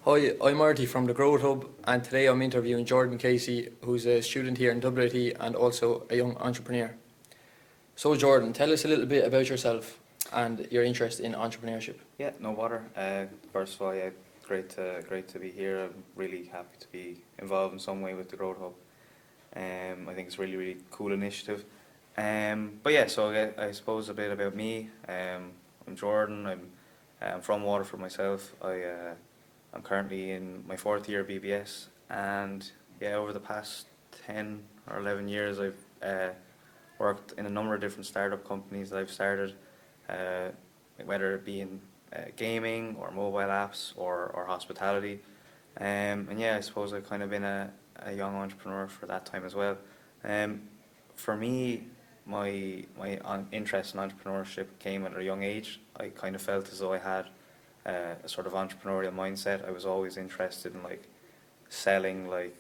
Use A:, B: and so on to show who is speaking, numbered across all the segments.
A: Hi, I'm Marty from the Growth Hub, and today I'm interviewing Jordan Casey, who's a student here in WIT and also a young entrepreneur. So, Jordan, tell us a little bit about yourself and your interest in entrepreneurship.
B: Yeah, no bother. First of all, yeah, great to be here. I'm really happy to be involved in some way with the Growth Hub. I think it's a really cool initiative. But yeah, so I suppose a bit about me. I'm Jordan. I'm from Waterford myself. I'm currently in my fourth year BBS, and yeah, over the past 10 or 11 years, I've worked in a number of different startup companies that I've started, uh, whether it be in gaming or mobile apps or hospitality. And yeah, I suppose I've kind of been a young entrepreneur for that time as well. Um, for me, my interest in entrepreneurship came at a young age. I kind of felt as though I had a sort of entrepreneurial mindset. I was always interested in like selling my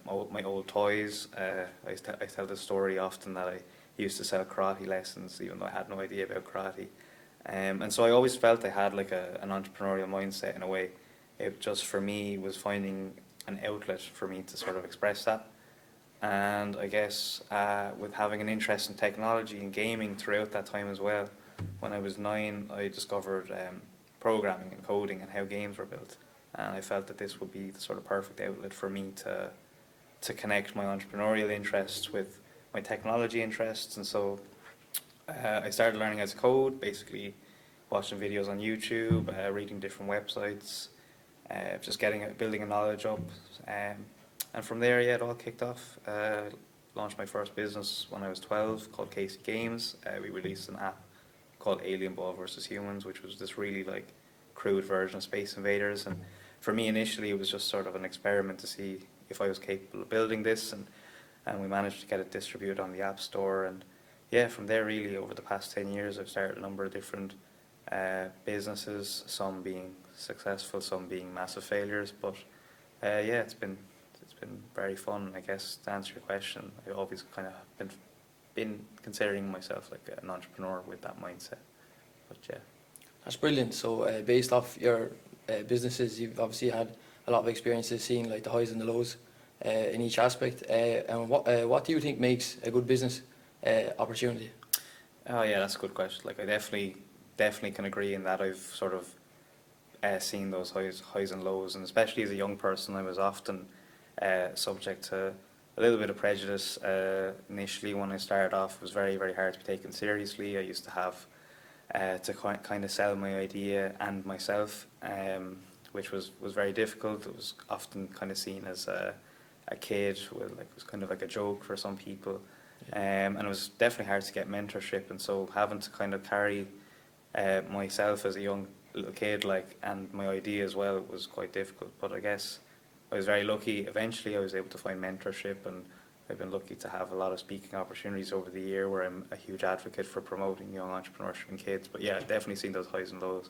B: old toys. I tell the story often that I used to sell karate lessons even though I had no idea about karate. And so I always felt I had like an entrepreneurial mindset in a way. It just for me was finding an outlet for me to sort of express that. And I guess with having an interest in technology and gaming throughout that time as well, when I was 9, I discovered programming and coding and how games were built. And I felt that this would be the sort of perfect outlet for me to connect my entrepreneurial interests with my technology interests. And so I started learning how to code, basically watching videos on YouTube, reading different websites, just building a knowledge up. And from there, yeah, it all kicked off. Launched my first business when I was 12 called Casey Games. We released an app called Alien Ball vs. Humans, which was this really like crude version of Space Invaders. And for me initially it was just sort of an experiment to see if I was capable of building this, and we managed to get it distributed on the App Store. And yeah, from there really over the past 10 years I've started a number of different businesses, some being successful, some being massive failures. But yeah, it's been very fun. I guess to answer your question, I've always kind of been considering myself like an entrepreneur with that mindset. But yeah.
A: That's brilliant. So, based off your businesses, you've obviously had a lot of experiences seeing like the highs and the lows in each aspect. And what do you think makes a good business opportunity?
B: Oh yeah, that's a good question. Like I definitely can agree in that I've sort of seen those highs and lows, and especially as a young person, I was often subject to a little bit of prejudice. Initially, when I started off, it was very hard to be taken seriously. I used to have to kind of sell my idea and myself, which was very difficult. It was often kind of seen as a kid, with like it was kind of like a joke for some people. And it was definitely hard to get mentorship, and so having to kind of carry myself as a young little kid, like, and my idea as well was quite difficult. But I guess I was very lucky. Eventually, I was able to find mentorship, and I've been lucky to have a lot of speaking opportunities over the year where I'm a huge advocate for promoting young entrepreneurship in kids. But yeah, I've definitely seen those highs and lows.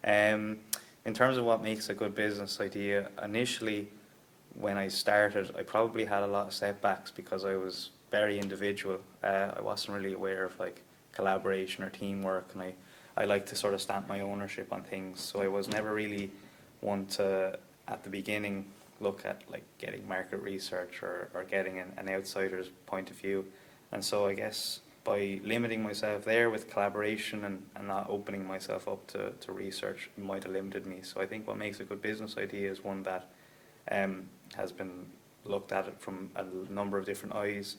B: In terms of what makes a good business idea, initially when I started, I probably had a lot of setbacks because I was very individual. I wasn't really aware of like collaboration or teamwork, and I like to sort of stamp my ownership on things. So I was never really one to, at the beginning, look at like getting market research or getting an outsider's point of view. And so I guess by limiting myself there with collaboration and not opening myself up to research, it might have limited me. So I think what makes a good business idea is one that has been looked at it from a number of different eyes.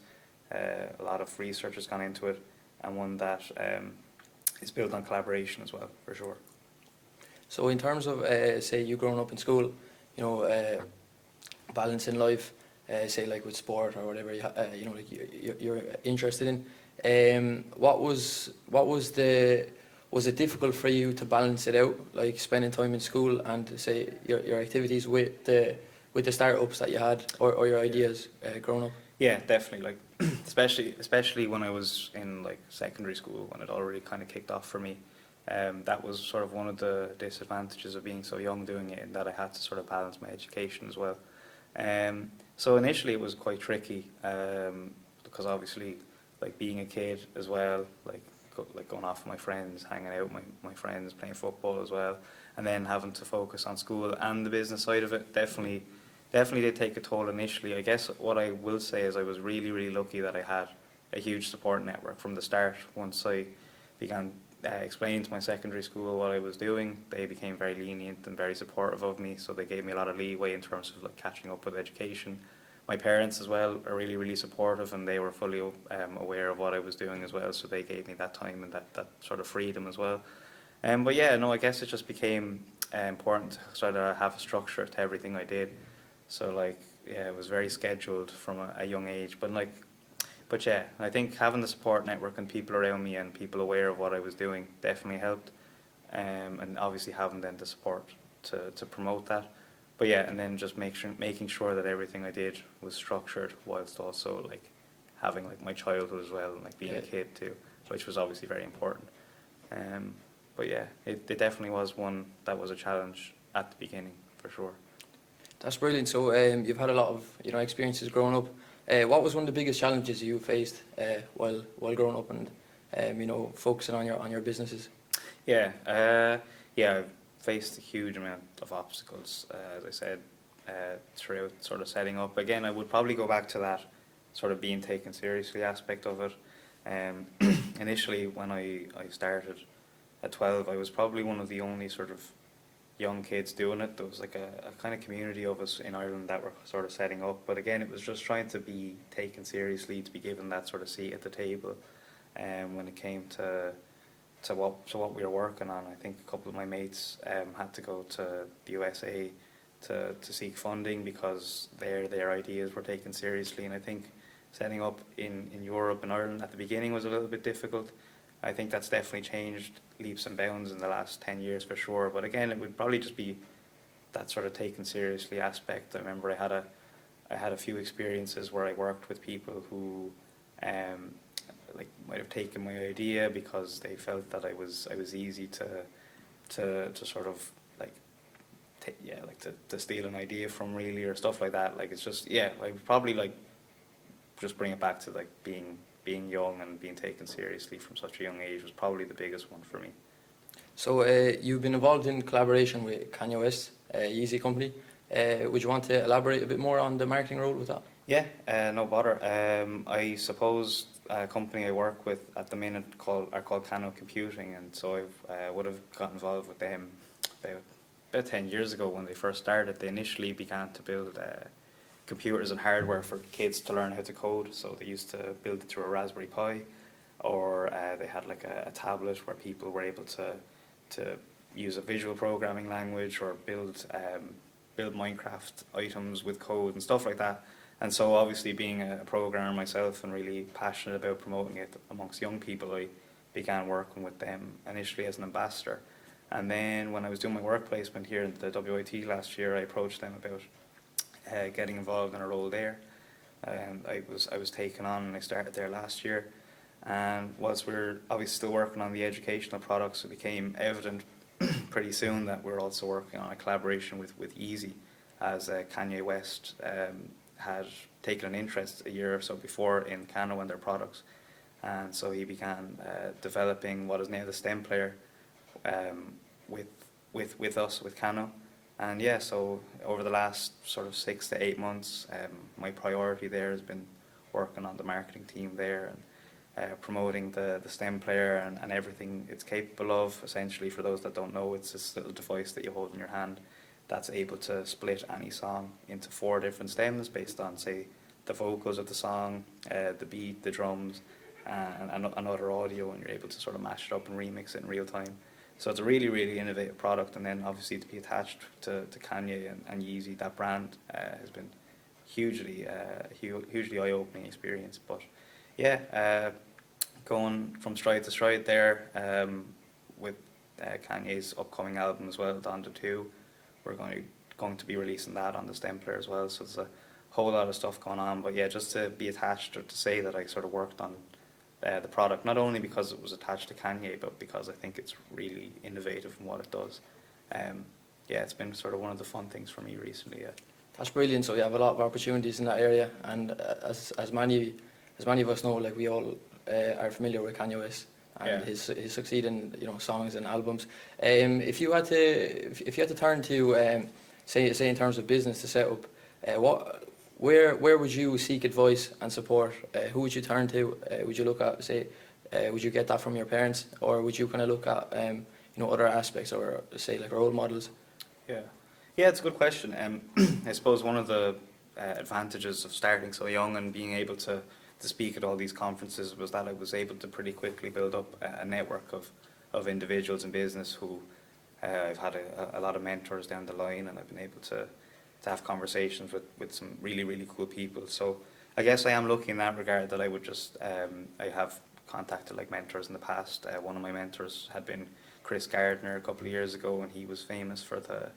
B: A lot of research has gone into it, and one that is built on collaboration as well, for sure.
A: So, in terms of say you growing up in school, you know, balancing life, say like with sport or whatever you know, like you're interested in. Was it difficult for you to balance it out, like spending time in school and say your activities with the startups that you had or your ideas growing up?
B: Yeah, definitely. Like especially when I was in like secondary school, when it already kind of kicked off for me. That was sort of one of the disadvantages of being so young doing it, in that I had to sort of balance my education as well. So initially it was quite tricky, because obviously like being a kid as well, like like going off with my friends, hanging out with my friends, playing football as well, and then having to focus on school and the business side of it definitely did take a toll initially. I guess what I will say is I was really, really lucky that I had a huge support network from the start. Once I began explaining to my secondary school what I was doing, they became very lenient and very supportive of me, so they gave me a lot of leeway in terms of like catching up with education. My parents as well are really, really supportive, and they were fully aware of what I was doing as well, so they gave me that time and that sort of freedom as well. But yeah, no, I guess it just became important to sort of have a structure to everything I did. So like, yeah, it was very scheduled from a young age. But yeah, I think having the support network and people around me and people aware of what I was doing definitely helped. And obviously having then the support to promote that. But yeah, and then just making sure that everything I did was structured, whilst also like having like my childhood as well, and like being a kid too, which was obviously very important. But yeah, it definitely was one that was a challenge at the beginning, for sure.
A: That's brilliant. So you've had a lot of experiences growing up. What was one of the biggest challenges you faced while growing up and focusing on your businesses?
B: Yeah, yeah, I've faced a huge amount of obstacles, as I said, throughout sort of setting up. Again, I would probably go back to that sort of being taken seriously aspect of it. Initially, when I started at 12, I was probably one of the only sort of young kids doing it. There was like a kind of community of us in Ireland that were sort of setting up. But again, it was just trying to be taken seriously, to be given that sort of seat at the table. When it came to what we were working on, I think a couple of my mates had to go to the USA to seek funding because their ideas were taken seriously. And I think setting up in Europe and Ireland at the beginning was a little bit difficult. I think that's definitely changed leaps and bounds in the last 10 years for sure. But again, it would probably just be that sort of taken seriously aspect. I remember I had a few experiences where I worked with people who like might have taken my idea because they felt that I was easy to sort of like to steal an idea from, really, or stuff like that. Like, it's just, yeah, I would probably like just bring it back to like being young and being taken seriously from such a young age was probably the biggest one for me.
A: So you've been involved in collaboration with Kanye West, Yeezy Company. Would you want to elaborate a bit more on the marketing role with that?
B: Yeah, no bother. I suppose a company I work with at the minute are called Kano Computing, and so I would have got involved with them about 10 years ago when they first started. They initially began to build computers and hardware for kids to learn how to code. So they used to build it through a Raspberry Pi, or they had like a tablet where people were able to use a visual programming language or build Minecraft items with code and stuff like that. And so obviously, being a programmer myself and really passionate about promoting it amongst young people, I began working with them initially as an ambassador. And then when I was doing my work placement here in the WIT last year, I approached them about getting involved in a role there. And I was taken on, and I started there last year. And whilst we were obviously still working on the educational products, it became evident pretty soon that we're also working on a collaboration with Yeezy, as Kanye West had taken an interest a year or so before in Kano and their products. And so he began developing what is now the STEM player with us, with Kano. And yeah, so over the last sort of 6 to 8 months, my priority there has been working on the marketing team there and promoting the STEM player and everything it's capable of. Essentially, for those that don't know, it's this little device that you hold in your hand that's able to split any song into 4 different stems based on, say, the vocals of the song, the beat, the drums, and other audio, and you're able to sort of mash it up and remix it in real time. So it's a really, really innovative product, and then obviously to be attached to Kanye and Yeezy, that brand, has been hugely eye-opening experience. But yeah, going from stride to stride there, with Kanye's upcoming album as well, Donda 2, we're going to be releasing that on the STEM player as well. So there's a whole lot of stuff going on. But yeah, just to be attached, or to say that I sort of worked on the product, not only because it was attached to Kanye, but because I think it's really innovative in what it does. Yeah, it's been sort of one of the fun things for me recently. Yeah.
A: That's brilliant. So you have a lot of opportunities in that area, and as many of us know, like, we all are familiar with Kanye West and
C: Yeah.
A: his succeeding, you know, songs and albums. If you had to turn to say in terms of business to set up, where would you seek advice and support? Who would you turn to? Would you look at would you get that from your parents, or would you kind of look at you know, other aspects, or say like role models?
B: Yeah, yeah, it's a good question. I suppose one of the advantages of starting so young and being able to speak at all these conferences was that I was able to pretty quickly build up a network of individuals in business who I've had a lot of mentors down the line, and I've been able to have conversations with some really, really cool people. So I guess I am lucky in that regard that I would just, I have contacted like mentors in the past. One of my mentors had been Chris Gardner a couple of years ago, and he was famous for the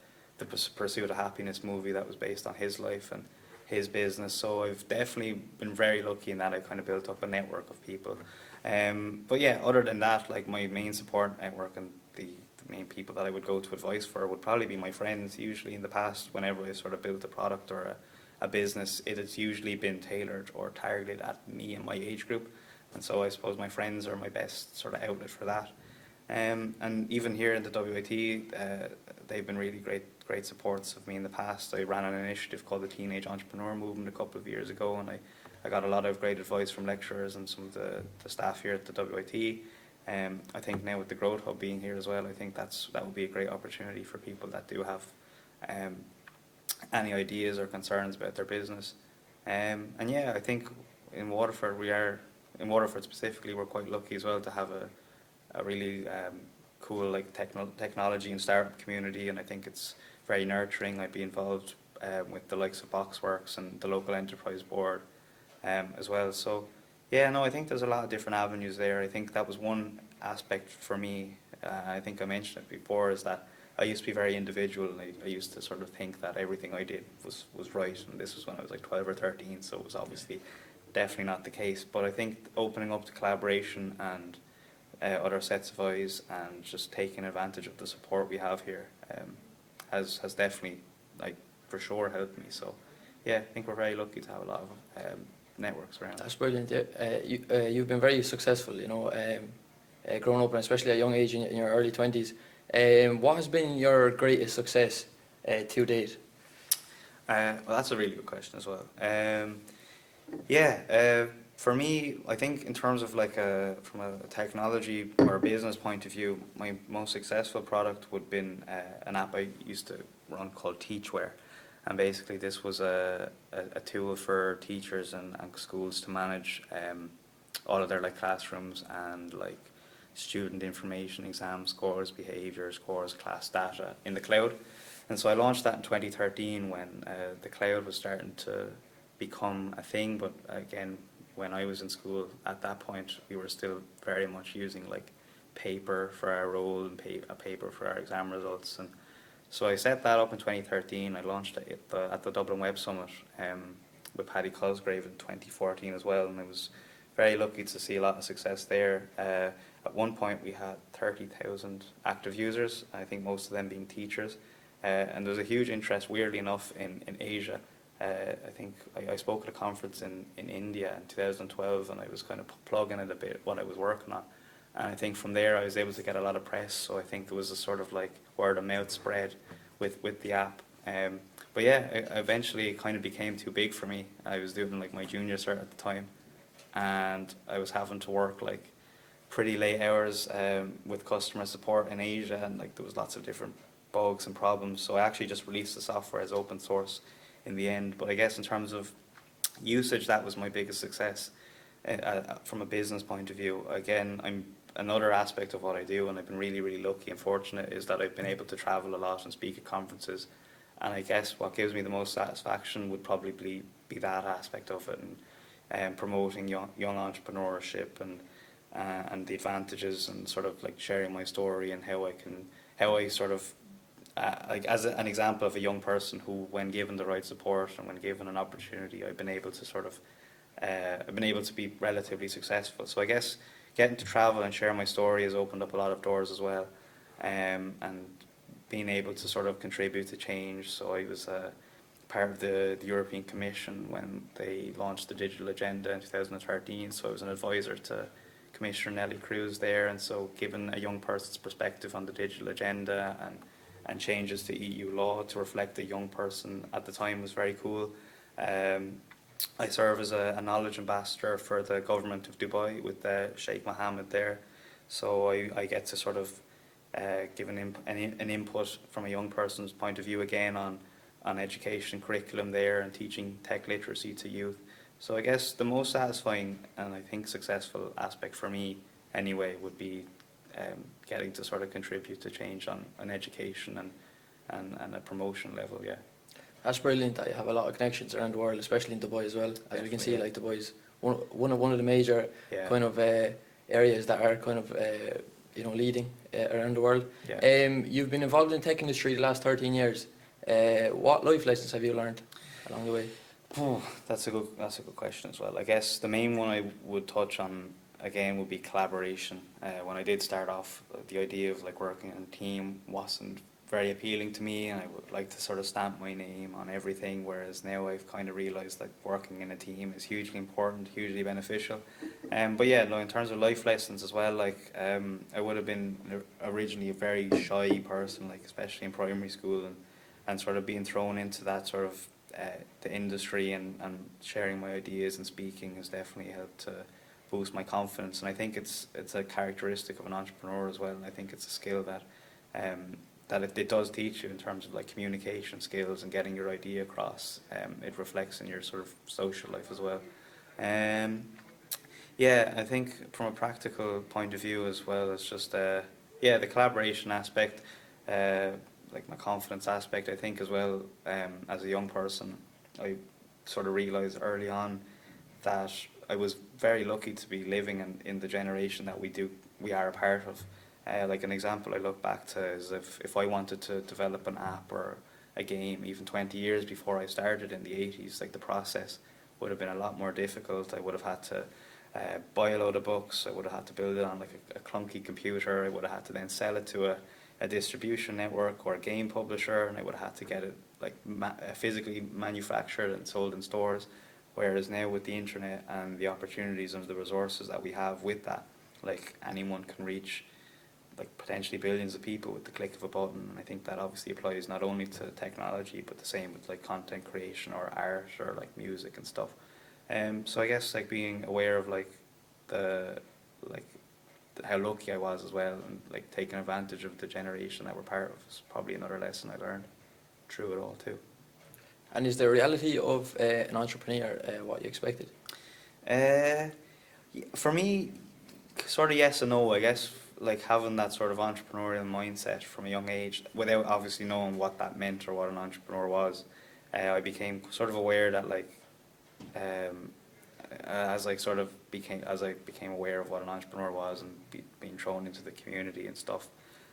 B: Pursuit of Happiness movie that was based on his life and his business. So I've definitely been very lucky in that I kind of built up a network of people. But yeah, other than that, like my main support network and the main people that I would go to advice for would probably be my friends. Usually in the past, whenever I sort of built a product or a business, it has usually been tailored or targeted at me and my age group. And so I suppose my friends are my best sort of outlet for that. And even here in the WIT, they've been really great supports of me in the past. I ran an initiative called the Teenage Entrepreneur Movement a couple of years ago, and I got a lot of great advice from lecturers and some of the staff here at the WIT. I think now with the Growth Hub being here as well, I think that would be a great opportunity for people that do have any ideas or concerns about their business. And yeah, I think in Waterford specifically, we're quite lucky as well to have a really cool like technology and startup community, and I think it's very nurturing. I'd be involved with the likes of Boxworks and the local enterprise board as well. So yeah, no, I think there's a lot of different avenues there. I think that was one aspect for me. I think I mentioned it before, is that I used to be very individual. I used to sort of think that everything I did was right, and this was when I was like 12 or 13, so it was obviously definitely not the case. But I think opening up to collaboration and other sets of eyes and just taking advantage of the support we have here has definitely, like, for sure helped me. So yeah, I think we're very lucky to have a lot of networks around.
A: That's brilliant. Yeah. You've been very successful, you know, growing up, and especially at a young age in your early 20s. What has been your greatest success to date?
B: Well, that's a really good question as well. For me, I think in terms of like from a technology or a business point of view, my most successful product would have been an app I used to run called Teachware. And basically this was a tool for teachers and schools to manage all of their like classrooms and like student information, exam scores, behaviour scores, class data in the cloud. And so I launched that in 2013 when the cloud was starting to become a thing. But again, when I was in school at that point, we were still very much using like paper for our roll and paper for our exam results. And so I set that up in 2013. I launched it at the Dublin Web Summit with Paddy Cosgrave in 2014 as well, and I was very lucky to see a lot of success there. At one point we had 30,000 active users, I think most of them being teachers, and there was a huge interest, weirdly enough, in Asia. I think I spoke at a conference in India in 2012, and I was kind of plugging it a bit, what I was working on. And I think from there I was able to get a lot of press, so I think there was a sort of like word of mouth spread with the app. But yeah, eventually it kind of became too big for me. I was doing like my junior cert at the time, and I was having to work like pretty late hours with customer support in Asia, and like there was lots of different bugs and problems. So I actually just released the software as open source in the end. But I guess in terms of usage, that was my biggest success from a business point of view. Again, another aspect of what I do, and I've been really, really lucky and fortunate, is that I've been able to travel a lot and speak at conferences. And I guess what gives me the most satisfaction would probably be that aspect of it, and promoting young entrepreneurship and the advantages, and sort of like sharing my story and how I sort of like as an example of a young person who, when given the right support and when given an opportunity, I've been able to be relatively successful. So I guess getting to travel and share my story has opened up a lot of doors as well, and being able to sort of contribute to change. So I was part of the European Commission when they launched the digital agenda in 2013, so I was an advisor to Commissioner Nellie Cruz there, and so giving a young person's perspective on the digital agenda and changes to EU law to reflect a young person at the time was very cool. I serve as a knowledge ambassador for the government of Dubai with Sheikh Mohammed there, so I get to sort of give an input from a young person's point of view again on education curriculum there and teaching tech literacy to youth. So I guess the most satisfying and I think successful aspect for me anyway would be getting to sort of contribute to change on education and a promotion level, yeah.
A: That's brilliant that you have a lot of connections around the world, especially in Dubai as well. As we can see,
B: Definitely,
A: like Dubai is one of the major
B: yeah.
A: kind of areas that are kind of leading around the world.
B: Yeah.
A: You've been involved in the tech industry the last 13 years. What life lessons have you learned along the way?
B: Oh, that's a good question as well. I guess the main one I would touch on again would be collaboration. When I did start off, the idea of like working in a team wasn't very appealing to me, and I would like to sort of stamp my name on everything. Whereas now I've kind of realised like working in a team is hugely important, hugely beneficial. But yeah, no, in terms of life lessons as well, like I would have been originally a very shy person, like especially in primary school, and sort of being thrown into that sort of the industry and sharing my ideas and speaking has definitely helped to boost my confidence. And I think it's a characteristic of an entrepreneur as well. And I think it's a skill that it does teach you in terms of like communication skills and getting your idea across. It reflects in your sort of social life as well. Yeah, I think from a practical point of view as well, it's just the collaboration aspect. Like my confidence aspect, I think as well, as a young person, I sort of realised early on that I was very lucky to be living in the generation that we are a part of. Like an example I look back to is if I wanted to develop an app or a game even 20 years before I started in the 80s, like the process would have been a lot more difficult. I would have had to buy a load of books, I would have had to build it on like a clunky computer, I would have had to then sell it to a distribution network or a game publisher, and I would have had to get it like physically manufactured and sold in stores. Whereas now with the internet and the opportunities and the resources that we have with that, like anyone can reach like potentially billions of people with the click of a button. And I think that obviously applies not only to technology but the same with like content creation or art or like music and stuff. So I guess like being aware of like how lucky I was as well, and like taking advantage of the generation that we're part of is probably another lesson I learned through it all too.
A: And is the reality of an entrepreneur what you expected?
B: For me, sort of yes and no, I guess. Like having that sort of entrepreneurial mindset from a young age, without obviously knowing what that meant or what an entrepreneur was, I became sort of aware that like as I became aware of what an entrepreneur was and being thrown into the community and stuff,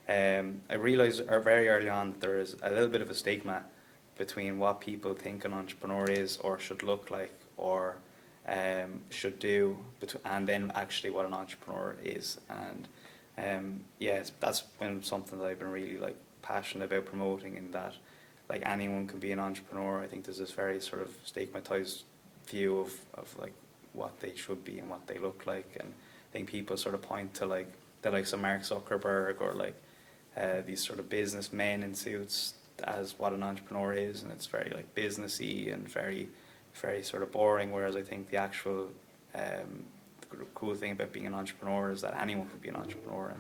B: I realised very early on that there is a little bit of a stigma between what people think an entrepreneur is or should look like or should do, and then actually what an entrepreneur is. And that's been something that I've been really like passionate about promoting, in that like anyone can be an entrepreneur. I think there's this very sort of stigmatized view of like what they should be and what they look like, and I think people sort of point to like the likes of Mark Zuckerberg or like these sort of businessmen in suits as what an entrepreneur is, and it's very like businessy and very very sort of boring, whereas I think the actual cool thing about being an entrepreneur is that anyone can be an entrepreneur,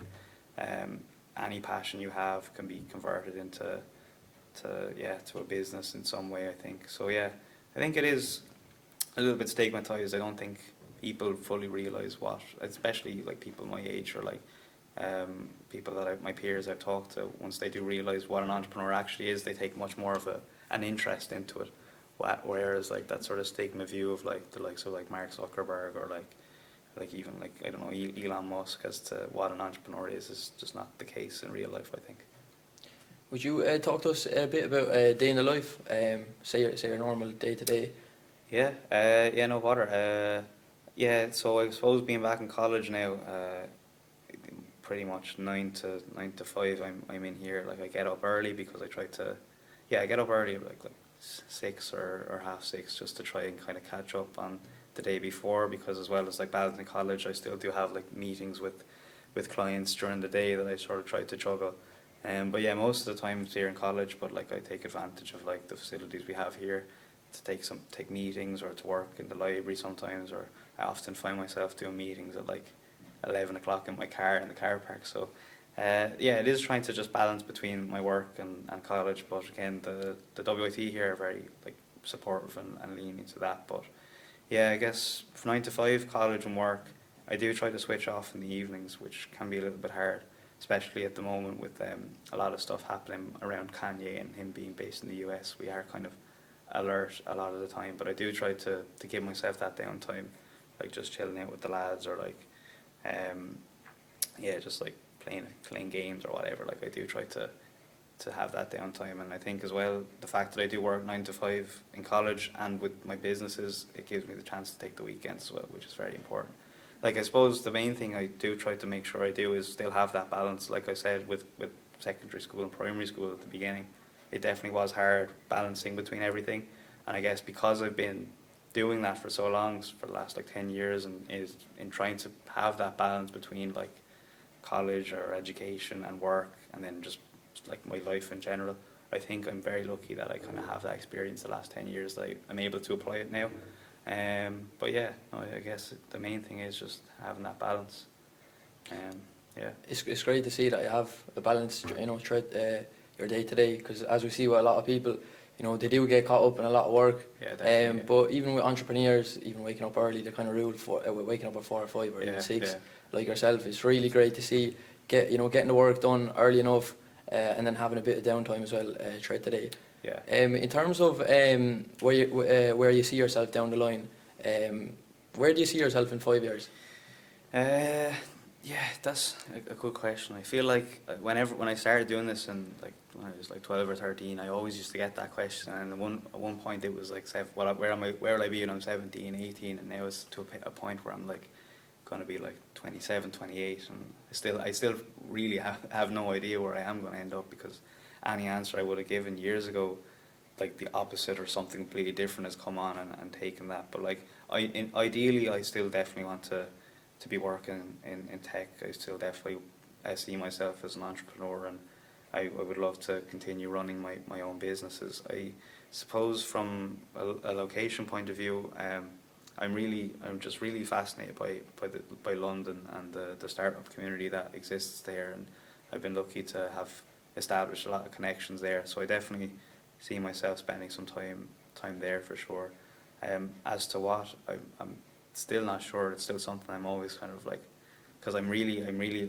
B: and any passion you have can be converted into a business in some way, I think. So yeah, I think it is a little bit stigmatized. I don't think people fully realize what, especially like people my age or like people that my peers I've talked to, once they do realize what an entrepreneur actually is, they take much more of an interest into it. Whereas like that sort of stigma view of like the likes of like Mark Zuckerberg or like even like I don't know Elon Musk as to what an entrepreneur is just not the case in real life, I think.
A: Would you talk to us a bit about day in the life? Say your normal day to day.
B: Yeah, no bother. So I suppose being back in college now, pretty much 9 to 5 I'm in here. Like I get up early because I get up early like 6 or half 6 just to try and kind of catch up on the day before, because as well as like balancing college, I still do have like meetings with clients during the day that I sort of try to juggle. But yeah, most of the time it's here in college, but like I take advantage of like the facilities we have here to take meetings or to work in the library sometimes, or I often find myself doing meetings at like 11 o'clock in my car in the car park. So yeah, it is trying to just balance between my work and college, but again, the WIT here are very like supportive and lenient to that. But yeah, I guess from 9 to 5, college and work, I do try to switch off in the evenings, which can be a little bit hard, especially at the moment with a lot of stuff happening around Kanye and him being based in the US. We are kind of alert a lot of the time, but I do try to give myself that downtime, like just chilling out with the lads, or like yeah, just like playing games or whatever. Like I do try to have that downtime, and I think as well the fact that I do work 9 to 5 in college and with my businesses, it gives me the chance to take the weekends as well, which is very important. Like I suppose the main thing I do try to make sure I do is still have that balance. Like I said, with secondary school and primary school at the beginning, it definitely was hard balancing between everything, and I guess because I've been doing that for so long, for the last like 10 years, and is in trying to have that balance between like college or education and work, and then just like my life in general, I think I'm very lucky that I kind of have that experience the last 10 years, that I'm able to apply it now. But yeah, no, I guess the main thing is just having that balance. Yeah.
A: It's great to see that you have a balance, you know, throughout your day to day, because as we see with a lot of people, you know, they do get caught up in a lot of work.
B: Yeah, definitely.
A: But even with entrepreneurs, even waking up early, they're kind of ruled for waking up at 4 or 5 or even 6, like yourself. It's really great to see getting the work done early enough, and then having a bit of downtime as well throughout the day.
B: Yeah.
A: In terms of where you see yourself down the line, where do you see yourself in 5 years?
B: Yeah, that's a good question. I feel like when I started doing this, and like when I was like 12 or 13, I always used to get that question. And at one point it was like, where will I be when I'm 17, 18? And now it's to a point where I'm like going to be like 27, 28, and I still really have no idea where I am going to end up, because any answer I would have given years ago, like the opposite or something completely different has come on and taken that. But like ideally, I still definitely want to be working in tech. I still definitely see myself as an entrepreneur, and I would love to continue running my own businesses. I suppose from a location point of view, I'm just really fascinated by London and the startup community that exists there, and I've been lucky to have established a lot of connections there. So I definitely see myself spending some time there for sure. As to what, I'm still not sure. It's still something I'm always kind of like, because I'm really,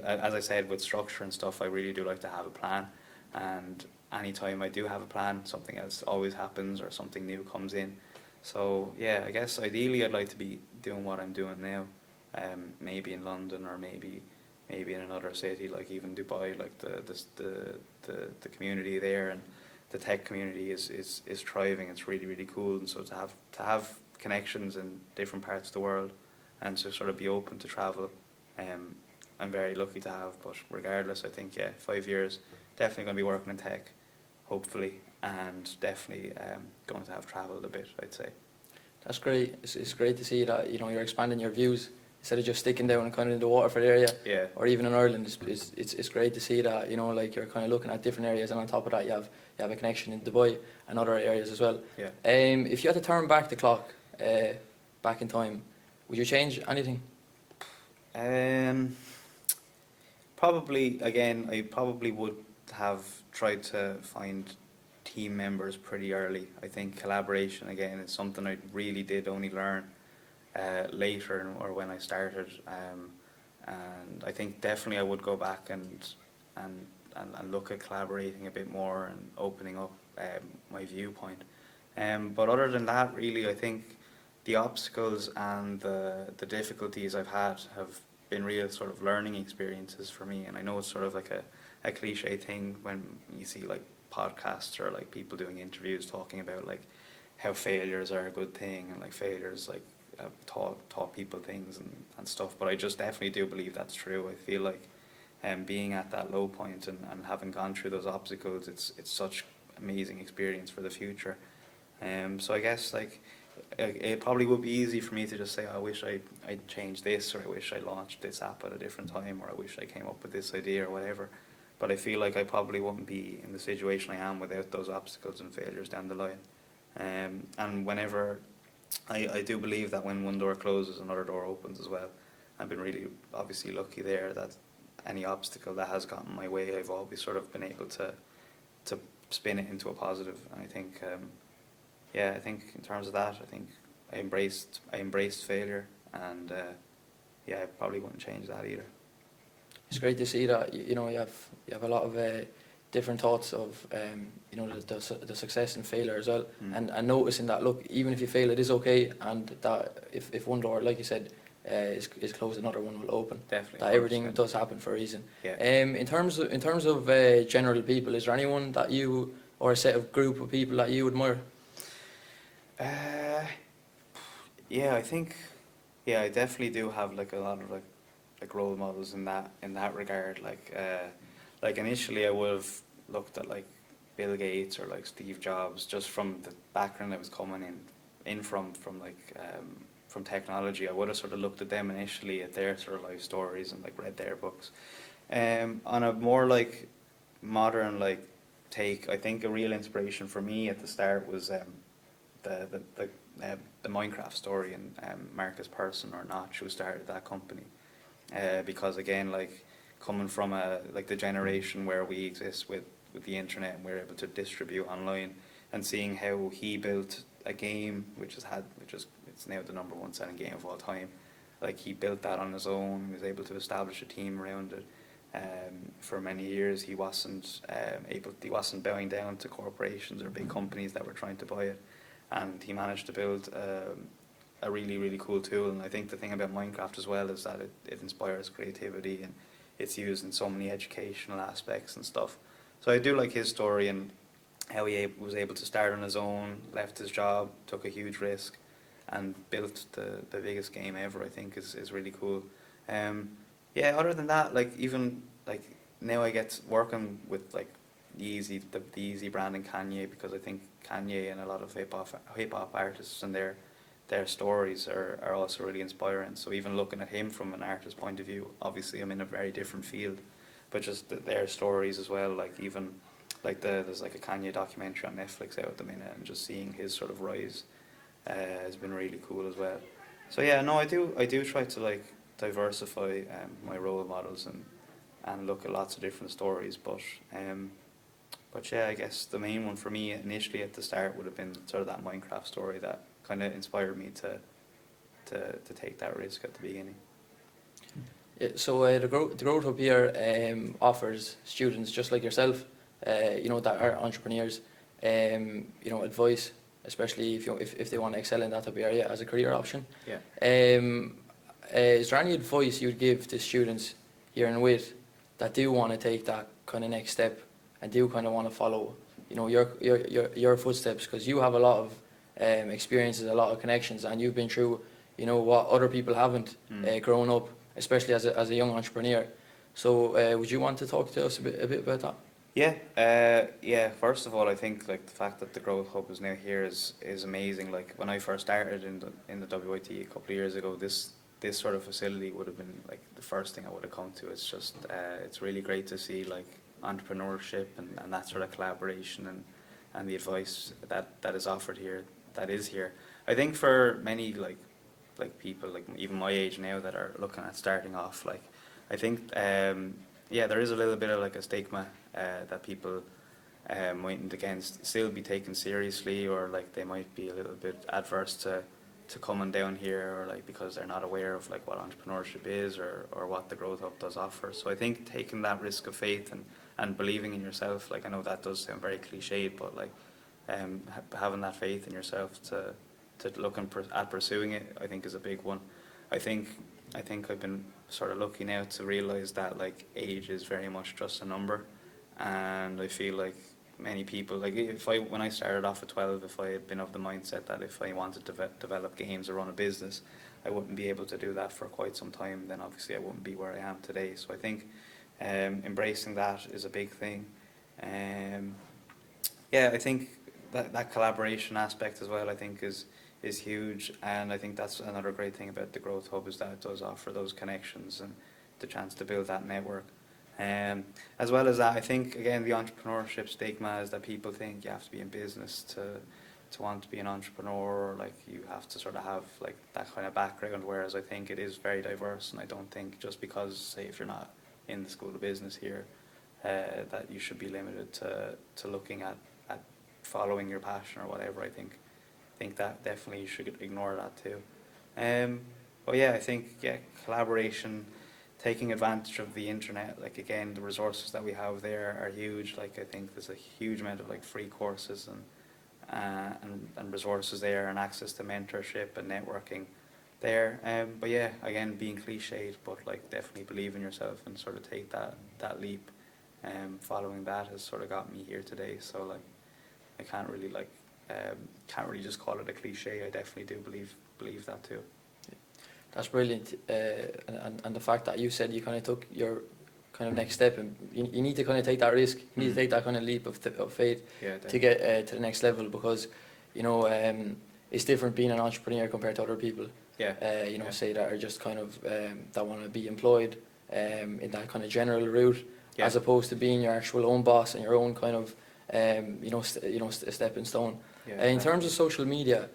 B: as I said, with structure and stuff, I really do like to have a plan. And anytime I do have a plan, something else always happens or something new comes in. So yeah, I guess ideally I'd like to be doing what I'm doing now, maybe in London, or maybe in another city, like even Dubai. Like the community there and the tech community is thriving. It's really, really cool. And so to have connections in different parts of the world, and to sort of be open to travel, I'm very lucky to have. But regardless, I think 5 years, definitely going to be working in tech, hopefully, and definitely going to have travelled a bit, I'd say.
A: That's great. It's great to see that, you know, you're expanding your views instead of just sticking down kind of in the Waterford area, or even in Ireland. It's great to see that, you know, like you're kind of looking at different areas, and on top of that you have a connection in Dubai and other areas as well.
B: Yeah.
A: If you had to turn back the clock, back in time, would you change anything?
B: Probably, again, I probably would have tried to find team members pretty early. I think collaboration, again, is something I really did only learn later, or when I started. And I think definitely I would go back and look at collaborating a bit more and opening up my viewpoint. But other than that, really, I think the obstacles and the difficulties I've had have been real sort of learning experiences for me. And I know it's sort of like a cliche thing when you see like podcasts or like people doing interviews talking about like how failures are a good thing, and like failures like taught people things and stuff. But I just definitely do believe that's true. I feel like being at that low point and having gone through those obstacles, it's such amazing experience for the future. So I guess like it probably would be easy for me to just say, "Oh, I wish I'd changed this, or I wish I launched this app at a different time, or I wish I came up with this idea or whatever." But I feel like I probably wouldn't be in the situation I am without those obstacles and failures down the line. And whenever I do believe that when one door closes, another door opens as well. I've been really obviously lucky there that any obstacle that has gotten my way, I've always sort of been able to spin it into a positive. And I think, yeah, I think in terms of that, I think I embraced failure, and yeah, I probably wouldn't change that either.
A: It's great to see that you know you have a lot of different thoughts of you know the success and failure as well, and noticing that look, even if you fail, it is okay, and that if one door, like you said, is closed, another one will open.
B: Definitely.
A: That everything
B: 100%.
A: does happen for a reason.
B: Yeah.
A: In terms of general people, is there anyone that you, or a set of group of people that you admire?
B: Yeah, I think, yeah, I definitely do have like a lot of like role models in that regard. Like initially I would have looked at like Bill Gates or like Steve Jobs, just from the background I was coming in from from technology. I would have sort of looked at them initially, at their sort of life stories, and like read their books. On a more like modern like take, I think a real inspiration for me at the start was the Minecraft story, and Marcus Persson or Notch, who started that company. Because again, like coming from like the generation where we exist with the internet, and we're able to distribute online, and seeing how he built a game which it's now the #1 selling game of all time. Like he built that on his own. He was able to establish a team around it. For many years, he wasn't bowing down to corporations or big companies that were trying to buy it, and he managed to build a really, really cool tool. And I think the thing about Minecraft as well is that it inspires creativity, and it's used in so many educational aspects and stuff. So I do like his story, and how he was able to start on his own, left his job, took a huge risk, and built the biggest game ever. I think is really cool. Yeah, other than that, like even like now I get working with like the Yeezy brand and Kanye, because I think Kanye and a lot of hip hop artists and their stories are also really inspiring. So even looking at him from an artist point of view, obviously I'm in a very different field, but just their stories as well. Like even like there's like a Kanye documentary on Netflix out at the minute, and just seeing his sort of rise has been really cool as well. So yeah, no, I do try to like diversify my role models and look at lots of different stories, but yeah, I guess the main one for me initially at the start would have been sort of that Minecraft story that kind of inspired me to take that risk at the beginning.
A: Yeah, so the Growth Hub here offers students just like yourself, you know, that are entrepreneurs, you know, advice, especially if they want to excel in that type of area as a career option.
B: Yeah.
A: Is there any advice you'd give to students here in WIT that do want to take that kind of next step, and do kind of want to follow, you know, your footsteps, because you have a lot of experiences, a lot of connections, and you've been through, you know, what other people haven't grown up, especially as a young entrepreneur. So would you want to talk to us a bit about that?
B: Yeah. First of all, I think like the fact that the Growth Hub is now here is amazing. Like when I first started in the WIT a couple of years ago, this sort of facility would have been like the first thing I would have come to. It's just it's really great to see like entrepreneurship and that sort of collaboration and the advice that is offered here, that is here. I think for many like people like even my age now that are looking at starting off, like I think yeah, there is a little bit of like a stigma that people mightn't against still be taken seriously, or like they might be a little bit adverse to coming down here, or like because they're not aware of like what entrepreneurship is or what the Growth Hub does offer. So I think taking that risk of faith and believing in yourself, like I know that does sound very cliched, but like having that faith in yourself to look at pursuing it, I think is a big one. I think I've been sort of lucky now to realise that like age is very much just a number, and I feel like many people, like when I started off at 12, if I had been of the mindset that if I wanted to develop games or run a business, I wouldn't be able to do that for quite some time, then obviously I wouldn't be where I am today. So I think embracing that is a big thing. Yeah, I think that collaboration aspect as well, I think is is huge, and I think that's another great thing about the Growth Hub, is that it does offer those connections and the chance to build that network. As well as that, I think again the entrepreneurship stigma is that people think you have to be in business to want to be an entrepreneur, or like you have to sort of have like that kind of background, whereas I think it is very diverse, and I don't think just because, say, if you're not in the School of Business here, that you should be limited to looking at following your passion or whatever. I think that definitely you should ignore that too. But yeah, I think collaboration, taking advantage of the internet, like again the resources that we have there are huge. Like I think there's a huge amount of like free courses and resources there, and access to mentorship and networking there. But yeah, again, being cliched, but like definitely believe in yourself and sort of take that leap. Following that has sort of got me here today. So like I can't really just call it a cliche. I definitely do believe that too.
A: That's brilliant, and the fact that you said you kind of took your kind of next step, and you need to kind of take that risk, you need to take that kind of leap of faith to get to the next level, because you know it's different being an entrepreneur compared to other people. You know, say that are just kind of that want to be employed in that kind of general route, as opposed to being your actual own boss and your own kind of stepping stone. In terms of social media,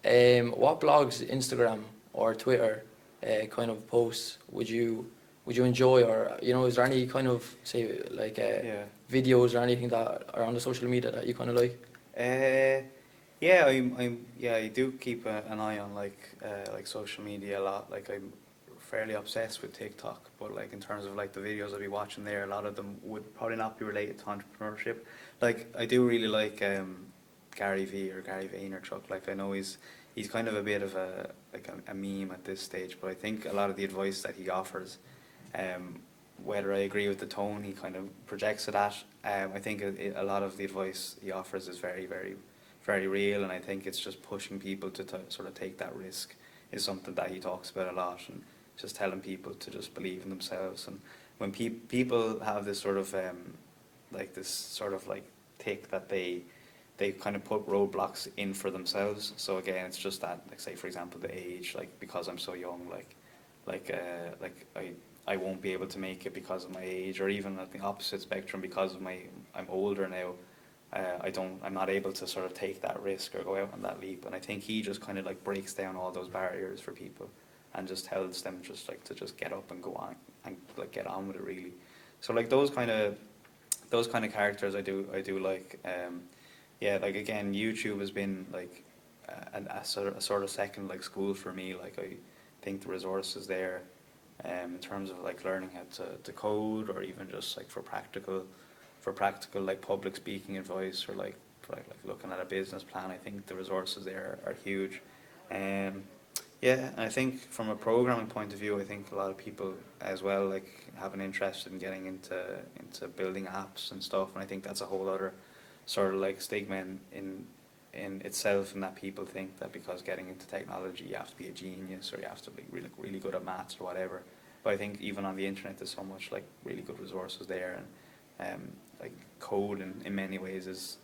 A: what blogs, Instagram or Twitter kind of posts would you enjoy, or you know, is there any kind of, say, like videos or anything that are on the social media that you kind of like?
B: I do keep an eye on like social media a lot. Like I'm fairly obsessed with TikTok, but like in terms of like the videos I'll be watching there, a lot of them would probably not be related to entrepreneurship. Like I do really like Gary V or Gary Vaynerchuk. Like I know he's kind of a bit of a meme at this stage, but I think a lot of the advice that he offers, whether I agree with the tone he kind of projects it at, I think a lot of the advice he offers is very, very, very real, and I think it's just pushing people to sort of take that risk is something that he talks about a lot, and just telling people to just believe in themselves. And when people have this sort of tick that they kind of put roadblocks in for themselves. So again, it's just that, like say for example the age, like because I'm so young, I won't be able to make it because of my age, or even at the opposite spectrum, because of I'm older now, I'm not able to sort of take that risk or go out on that leap. And I think he just kind of like breaks down all those barriers for people and just tells them just like to just get up and go on and like get on with it really. So like those kind of characters I do like. Like again, YouTube has been like a sort of second like school for me. Like I think the resources there, in terms of like learning how to code, or even just like for practical like public speaking advice, or like looking at a business plan, I think the resources there are huge. And I think from a programming point of view, I think a lot of people as well like have an interest in getting into building apps and stuff, and I think that's a whole other sort of like stigma in itself, and that people think that because getting into technology you have to be a genius, or you have to be really good at maths or whatever. But I think even on the internet there's so much like really good resources there, and like code in many ways is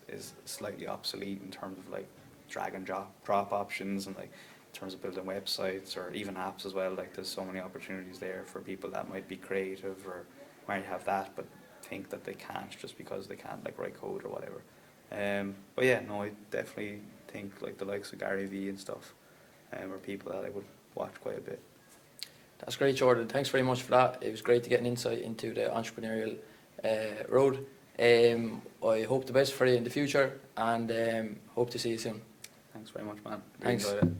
B: slightly obsolete in terms of like drag and drop options, and like in terms of building websites or even apps as well. Like there's so many opportunities there for people that might be creative or might have that but think that they can't just because they can't like write code or whatever. But yeah, no, I definitely think like the likes of Gary Vee and stuff are people that I would watch quite a bit.
A: That's great, Jordan. Thanks very much for that. It was great to get an insight into the entrepreneurial road. I hope the best for you in the future, and hope to see you soon.
B: Thanks very much, man.
A: Thanks.
B: Really enjoyed it.